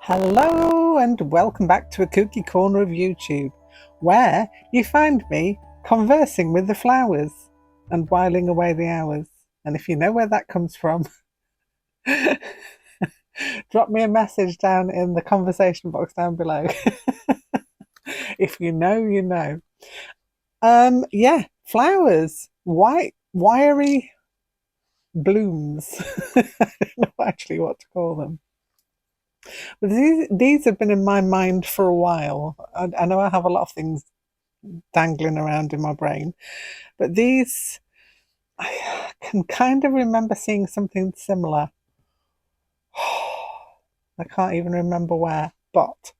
Hello and welcome back to a kooky corner of YouTube, where you find me conversing with the flowers and whiling away the hours. And if you know where that comes from, drop me a message down in the conversation box down below. If you know, you know. Yeah, flowers, white, wiry blooms. I don't know actually what to call them. But these have been in my mind for a while. I know I have a lot of things dangling around in my brain, but these, I can kind of remember seeing something similar. I can't even remember where, but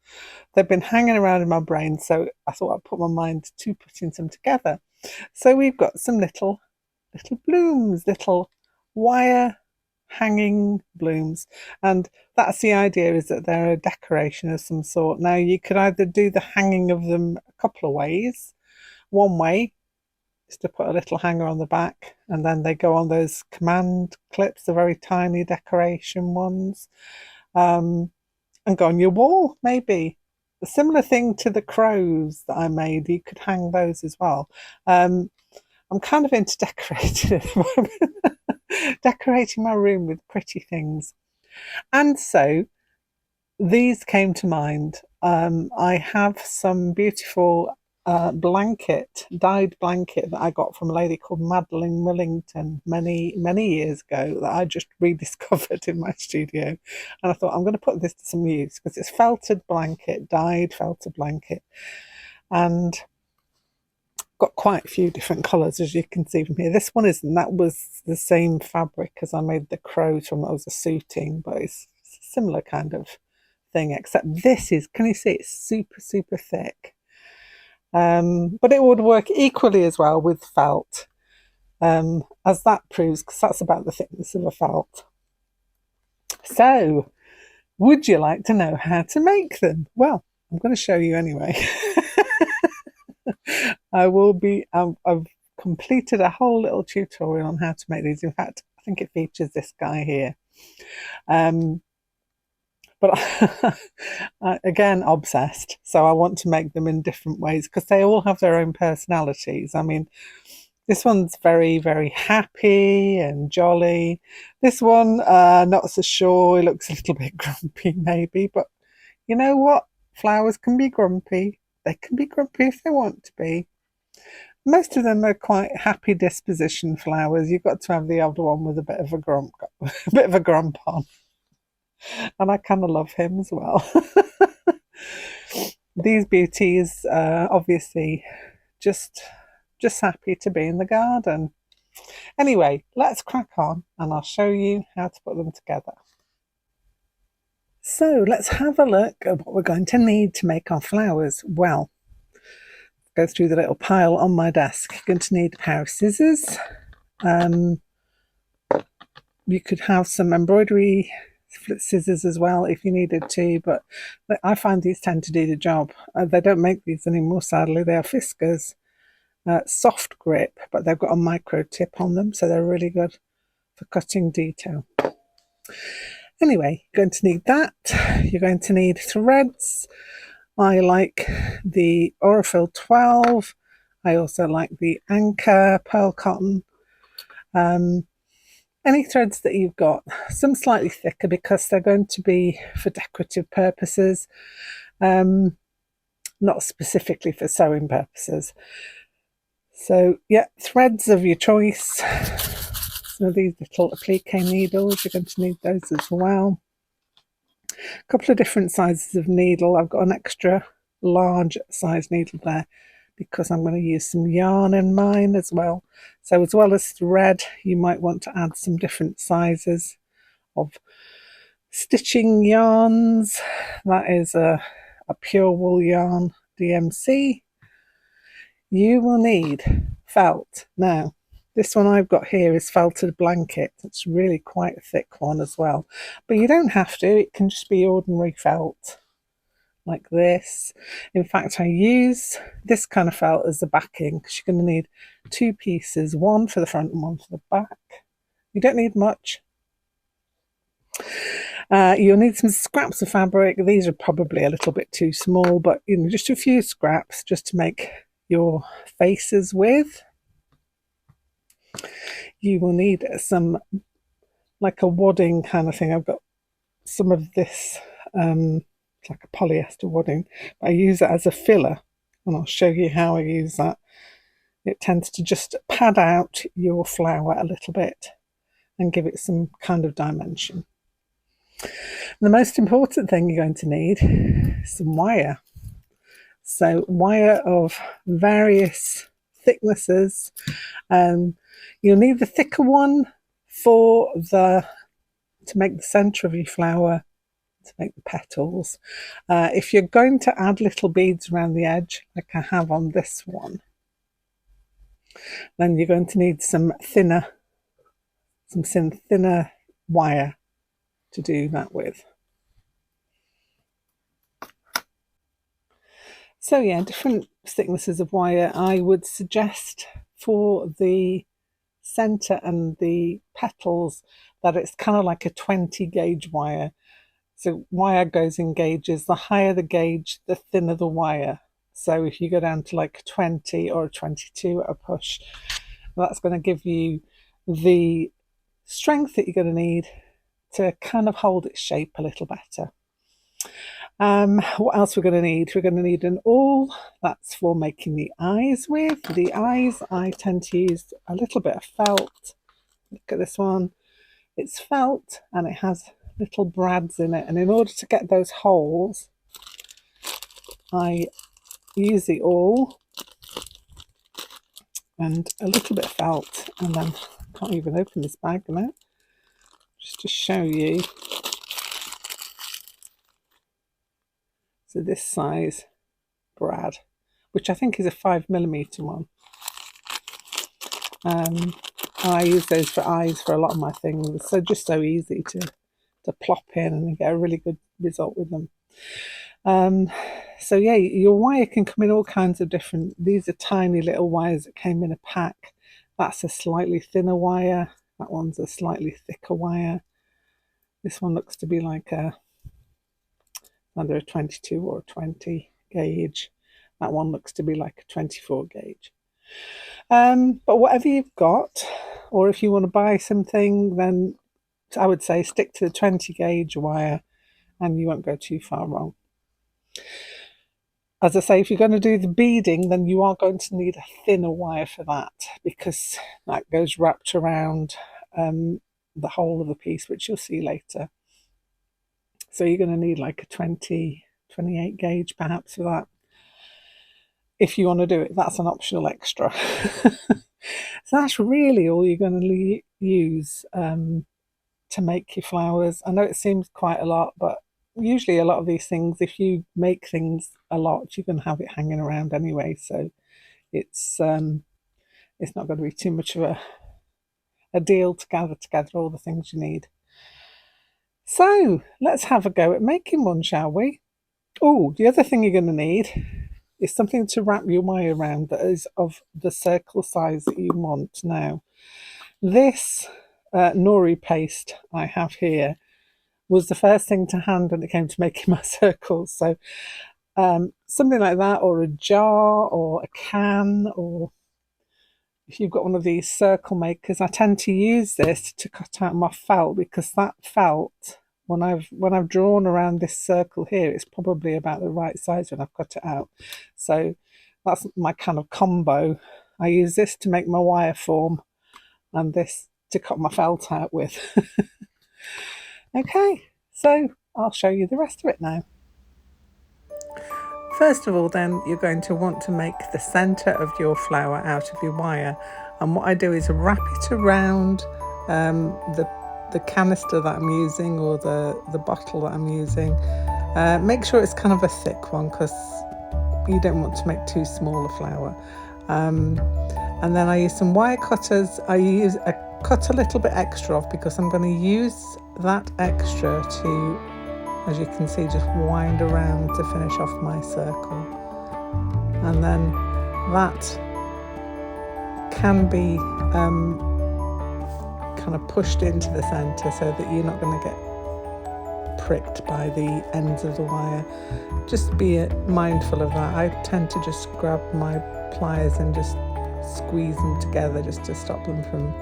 they've been hanging around in my brain, so I thought I'd put my mind to putting them together. So we've got some little blooms, little wire hanging blooms, and that's the idea, is that they're a decoration of some sort. Now you could either do the hanging of them a couple of ways. One way is to put a little hanger on the back, and then they go on those command clips, the very tiny decoration ones, and go on your wall. Maybe a similar thing to the crows that I made, you could hang those as well. I'm kind of into decorating at the moment. Decorating my room with pretty things. And so these came to mind. I have some beautiful dyed blanket that I got from a lady called Madeline Millington many years ago, that I just rediscovered in my studio. And I thought, I'm going to put this to some use, because it's felted blanket, dyed felted blanket. And got quite a few different colours, as you can see from here. This one isn't. That was the same fabric as I made the crows from. That was a suiting, but it's a similar kind of thing, except this is, can you see, it's super thick. But it would work equally as well with felt, as that proves, because that's about the thickness of a felt. So, would you like to know how to make them? Well, I'm going to show you anyway. I've completed a whole little tutorial on how to make these. In fact, I think it features this guy here. But again, obsessed. So I want to make them in different ways, because they all have their own personalities. I mean, this one's very happy and jolly. This one, not so sure. He looks a little bit grumpy maybe, but you know what? Flowers can be grumpy. They can be grumpy if they want to be. Most of them are quite happy disposition flowers. You've got to have the odd one with a bit of a grump on. And I kind of love him as well. These beauties are obviously just happy to be in the garden. Anyway, let's crack on and I'll show you how to put them together. So let's have a look at what we're going to need to make our flowers. Well, go through the little pile on my desk. You're going to need a pair of scissors. You could have some embroidery scissors as well if you needed to, but I find these tend to do the job. They don't make these anymore, sadly. They are Fiskars. Soft grip, but they've got a micro tip on them, so they're really good for cutting detail. Anyway, you're going to need that. You're going to need threads. I like the Aurifil 12. I also like the Anchor pearl cotton. Any threads that you've got, some slightly thicker because they're going to be for decorative purposes, not specifically for sewing purposes. So yeah, threads of your choice. So these little applique needles, you're going to need those as well. A couple of different sizes of needle. I've got an extra large size needle there because I'm going to use some yarn in mine as well. So as well as thread, you might want to add some different sizes of stitching yarns. That is a pure wool yarn DMC. You will need felt. Now, this one I've got here is felted blanket. It's really quite a thick one as well. But you don't have to. It can just be ordinary felt, like this. In fact, I use this kind of felt as the backing, because you're going to need two pieces, one for the front and one for the back. You don't need much. You'll need some scraps of fabric. These are probably a little bit too small, but just a few scraps just to make your faces with. You will need some, like a wadding kind of thing. I've got some of this, it's like a polyester wadding. I use it as a filler, and I'll show you how I use that. It tends to just pad out your flower a little bit and give it some kind of dimension. The most important thing you're going to need is some wire. So wire of various thicknesses. You'll need the thicker one to make the centre of your flower, to make the petals. If you're going to add little beads around the edge, like I have on this one, then you're going to need some thinner wire to do that with. So yeah, different thicknesses of wire. I would suggest for the centre and the petals that it's kind of like a 20 gauge wire. So wire goes in gauges. The higher the gauge, the thinner the wire. So if you go down to like 20 or 22 at a push, that's going to give you the strength that you're going to need to kind of hold its shape a little better. What else we're going to need? We're going to need an awl. That's for making the eyes with. The eyes, I tend to use a little bit of felt. Look at this one. It's felt and it has little brads in it. And in order to get those holes, I use the awl and a little bit of felt. And then I can't even open this bag now. Just to show you. So this size brad, which I think is a 5mm one. I use those for eyes for a lot of my things. So just so easy to plop in and get a really good result with them. So yeah, your wire can come in all kinds of different. These are tiny little wires that came in a pack. That's a slightly thinner wire. That one's a slightly thicker wire. This one looks to be like either a 22 or a 20 gauge. That one looks to be like a 24 gauge. But whatever you've got, or if you want to buy something, then I would say stick to the 20 gauge wire and you won't go too far wrong. As I say, if you're going to do the beading, then you are going to need a thinner wire for that, because that goes wrapped around the whole of the piece, which you'll see later. So you're going to need like a 20, 28 gauge perhaps for that. If you want to do it, that's an optional extra. So that's really all you're going to use to make your flowers. I know it seems quite a lot, but usually a lot of these things, if you make things a lot, you're going to have it hanging around anyway. So it's not going to be too much of a deal to gather together all the things you need. So let's have a go at making one, shall we? Oh, the other thing you're going to need is something to wrap your wire around that is of the circle size that you want. Now, this nori paste I have here was the first thing to hand when it came to making my circles. So something like that, or a jar or a can, or if you've got one of these circle makers, I tend to use this to cut out my felt, because that felt, when I've drawn around this circle here, it's probably about the right size when I've cut it out. So that's my kind of combo. I use this to make my wire form and this to cut my felt out with. Okay, so I'll show you the rest of it now. First of all, then, you're going to want to make the centre of your flower out of your wire. And what I do is wrap it around the canister that I'm using, or the bottle that I'm using. Make sure it's kind of a thick one, because you don't want to make too small a flower. And then I use some wire cutters. I cut a little bit extra off, because I'm going to use that extra to, as you can see, just wind around to finish off my circle. And then that can be kind of pushed into the centre, so that you're not going to get pricked by the ends of the wire. Just be mindful of that. I tend to just grab my pliers and just squeeze them together just to stop them from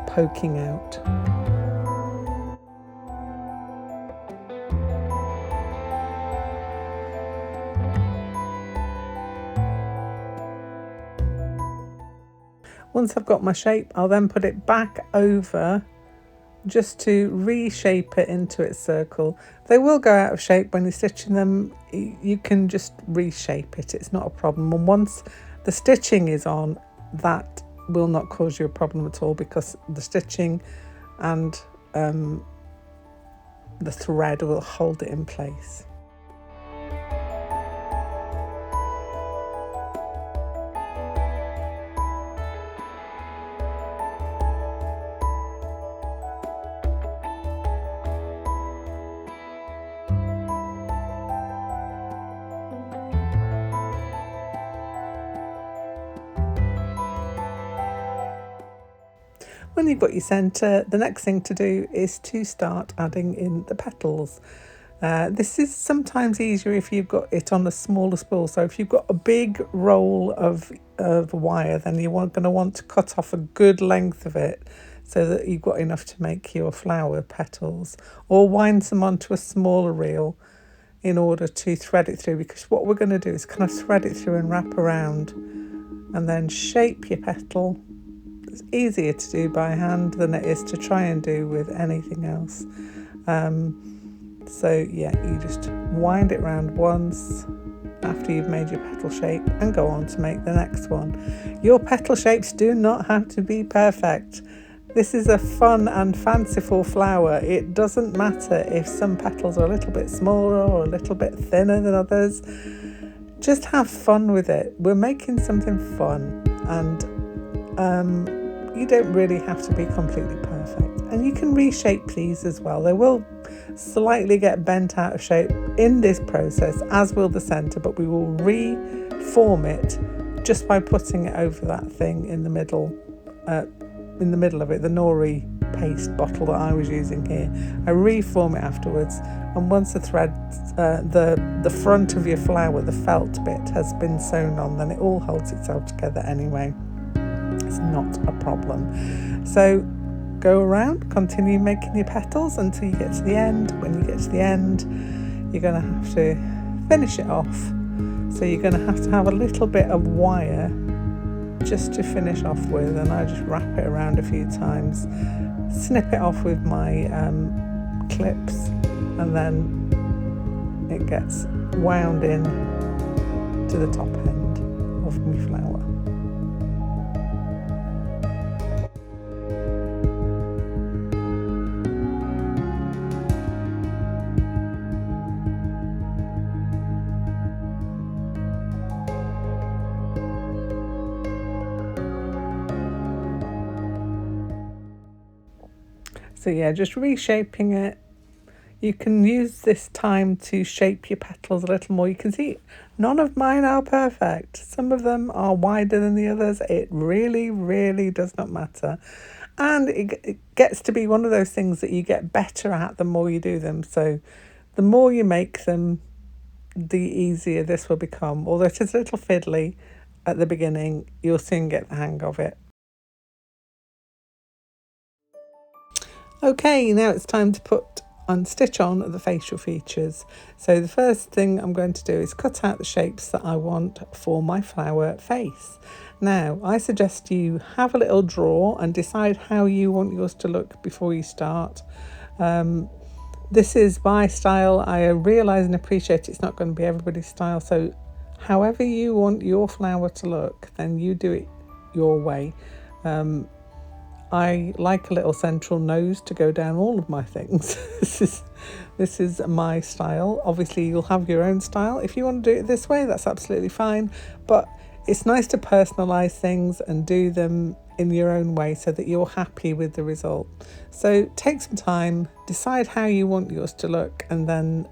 poking out. Once I've got my shape, I'll then put it back over just to reshape it into its circle. They will go out of shape when you're stitching them. You can just reshape it, it's not a problem. And once the stitching is on, that will not cause you a problem at all, because the stitching and the thread will hold it in place. When you've got your centre, the next thing to do is to start adding in the petals. This is sometimes easier if you've got it on a smaller spool. So if you've got a big roll of wire, then you're going to want to cut off a good length of it so that you've got enough to make your flower petals, or wind them onto a smaller reel in order to thread it through, because what we're going to do is kind of thread it through and wrap around and then shape your petal. It's easier to do by hand than it is to try and do with anything else. So yeah, you just wind it round once after you've made your petal shape and go on to make the next one. Your petal shapes do not have to be perfect. This is a fun and fanciful flower. It doesn't matter if some petals are a little bit smaller or a little bit thinner than others. Just have fun with it. We're making something fun, and you don't really have to be completely perfect. And you can reshape these as well. They will slightly get bent out of shape in this process, as will the centre, but we will reform it just by putting it over that thing in the middle of it, the nori paste bottle that I was using here. I reform it afterwards, and once the thread, the front of your flower, the felt bit, has been sewn on, then it all holds itself together anyway. It's not a problem. So go around, continue making your petals until you get to the end. When you get to the end, you're going to have to finish it off. So you're going to have a little bit of wire just to finish off with, and I just wrap it around a few times, snip it off with my clips, and then it gets wound in to the top end of my flower. So yeah, just reshaping it. You can use this time to shape your petals a little more. You can see none of mine are perfect. Some of them are wider than the others. It really, really does not matter. And it gets to be one of those things that you get better at the more you do them. So the more you make them, the easier this will become. Although it is a little fiddly at the beginning, you'll soon get the hang of it. Okay, now it's time to stitch on the facial features. So the first thing I'm going to do is cut out the shapes that I want for my flower face. Now, I suggest you have a little draw and decide how you want yours to look before you start. This is my style. I realise and appreciate it's not going to be everybody's style. So however you want your flower to look, then you do it your way. I like a little central nose to go down all of my things. This is my style. Obviously, you'll have your own style. If you want to do it this way, that's absolutely fine. But it's nice to personalise things and do them in your own way so that you're happy with the result. So take some time, decide how you want yours to look, and then,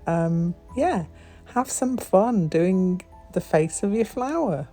yeah, have some fun doing the face of your flower.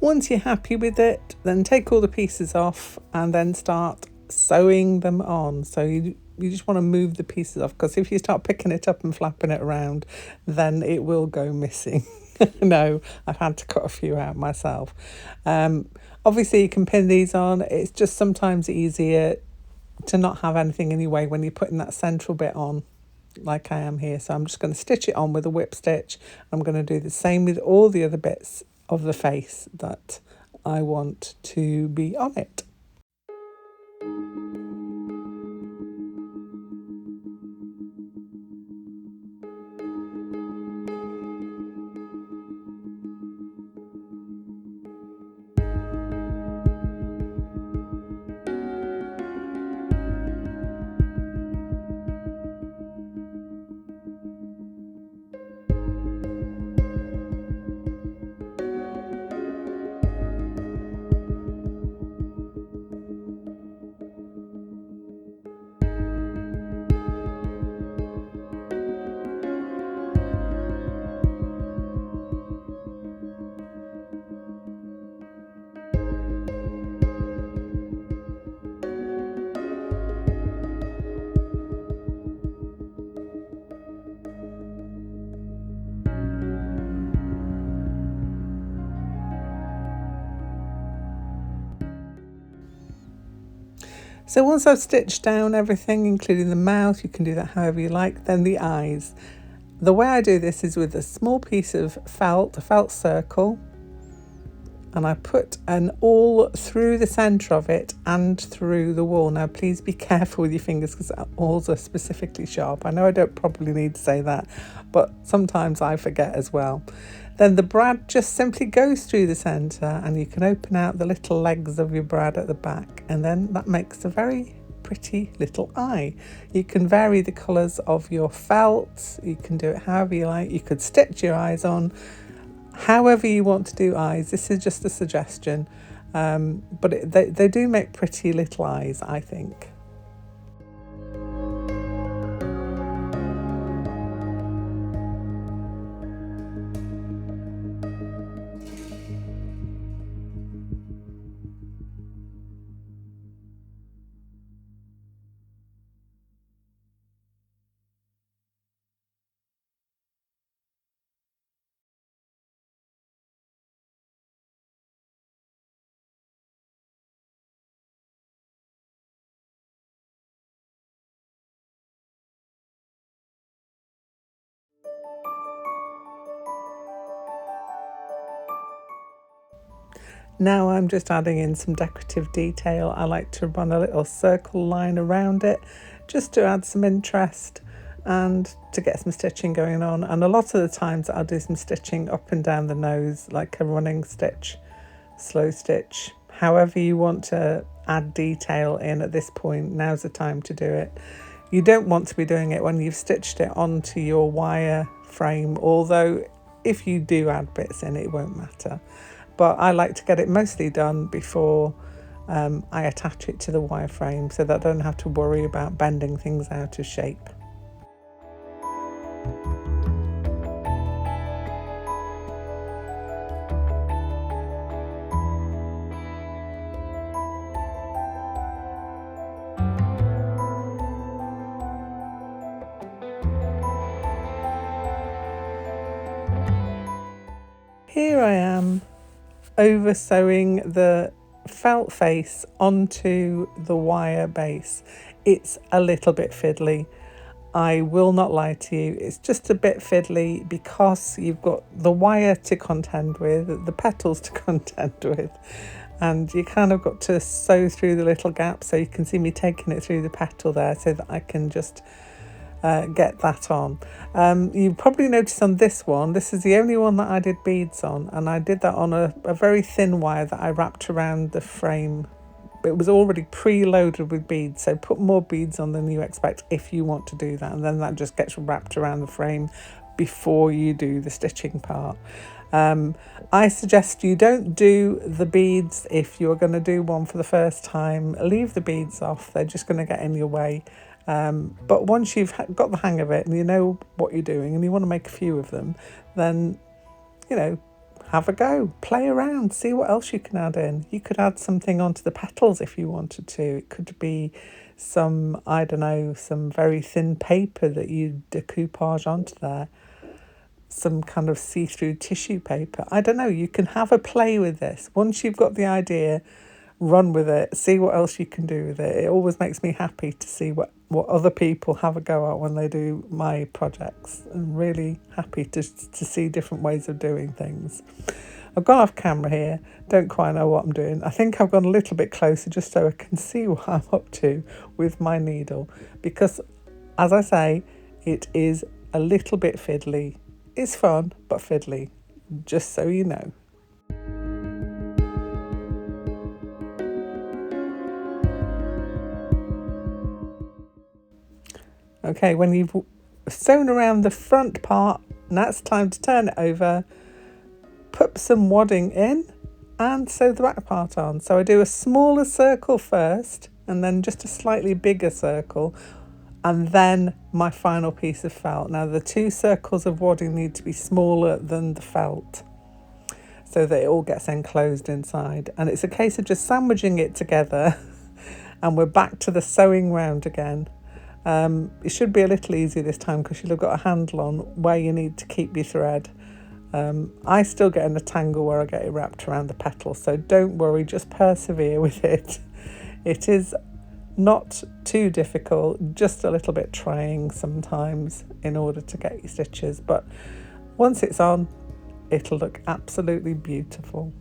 Once you're happy with it, then take all the pieces off and then start sewing them on. So you just want to move the pieces off, because if you start picking it up and flapping it around, then it will go missing. No, I've had to cut a few out myself. Obviously you can pin these on. It's just sometimes easier to not have anything in your way when you're putting that central bit on, like I am here. So I'm just going to stitch it on with a whip stitch. I'm going to do the same with all the other bits of the face that I want to be on it. So once I've stitched down everything, including the mouth, you can do that however you like, then the eyes. The way I do this is with a small piece of felt, a felt circle, and I put an awl through the centre of it and through the wall. Now please be careful with your fingers, because awls are specifically sharp. I know I don't probably need to say that, but sometimes I forget as well. Then the brad just simply goes through the centre, and you can open out the little legs of your brad at the back, and then that makes a very pretty little eye. You can vary the colours of your felt, you can do it however you like. You could stitch your eyes on however you want to do eyes. This is just a suggestion, but they do make pretty little eyes, I think. Now I'm just adding in some decorative detail. I like to run a little circle line around it just to add some interest and to get some stitching going on. And a lot of the times I'll do some stitching up and down the nose, like a running stitch, slow stitch. However you want to add detail in at this point, now's the time to do it. You don't want to be doing it when you've stitched it onto your wire frame, although if you do add bits in, it won't matter. But I like to get it mostly done before I attach it to the wireframe, so that I don't have to worry about bending things out of shape. Here I am over sewing the felt face onto the wire base. It's a little bit fiddly. I will not lie to you, it's just a bit fiddly because you've got the wire to contend with, the petals to contend with, and you kind of got to sew through the little gaps. So you can see me taking it through the petal there so that I can just get that on. You probably noticed on this one, this is the only one that I did beads on, and I did that on a very thin wire that I wrapped around the frame. It was already preloaded with beads, so put more beads on than you expect if you want to do that, and then that just gets wrapped around the frame before you do the stitching part. I suggest you don't do the beads if you're going to do one for the first time. Leave the beads off, they're just going to get in your way. But once you've got the hang of it and you know what you're doing and you want to make a few of them, then, you know, have a go, play around, see what else you can add in. You could add something onto the petals if you wanted to. It could be some, I don't know, some very thin paper that you decoupage onto there, some kind of see-through tissue paper. I don't know, you can have a play with this. Once you've got the idea, run with it, see what else you can do with it. It always makes me happy to see what other people have a go at when they do my projects. I'm really happy to see different ways of doing things. I've gone off camera here, don't quite know what I'm doing. I think I've gone a little bit closer just so I can see what I'm up to with my needle, because as I say, it is a little bit fiddly. It's fun, but fiddly, just so you know. Okay, when you've sewn around the front part, now it's time to turn it over, put some wadding in and sew the back part on. So I do a smaller circle first and then just a slightly bigger circle and then my final piece of felt. Now the two circles of wadding need to be smaller than the felt so that it all gets enclosed inside. And it's a case of just sandwiching it together and we're back to the sewing round again. It should be a little easier this time because you'll have got a handle on where you need to keep your thread. I still get in a tangle where I get it wrapped around the petal, so don't worry, just persevere with it. It is not too difficult, just a little bit trying sometimes in order to get your stitches, but once it's on, it'll look absolutely beautiful.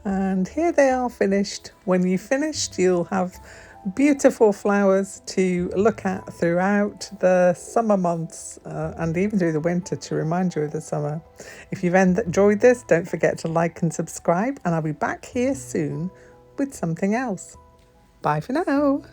And here they are finished. When you've finished, you'll have beautiful flowers to look at throughout the summer months and even through the winter to remind you of the summer. If you've enjoyed this, don't forget to like and subscribe, and I'll be back here soon with something else. Bye for now.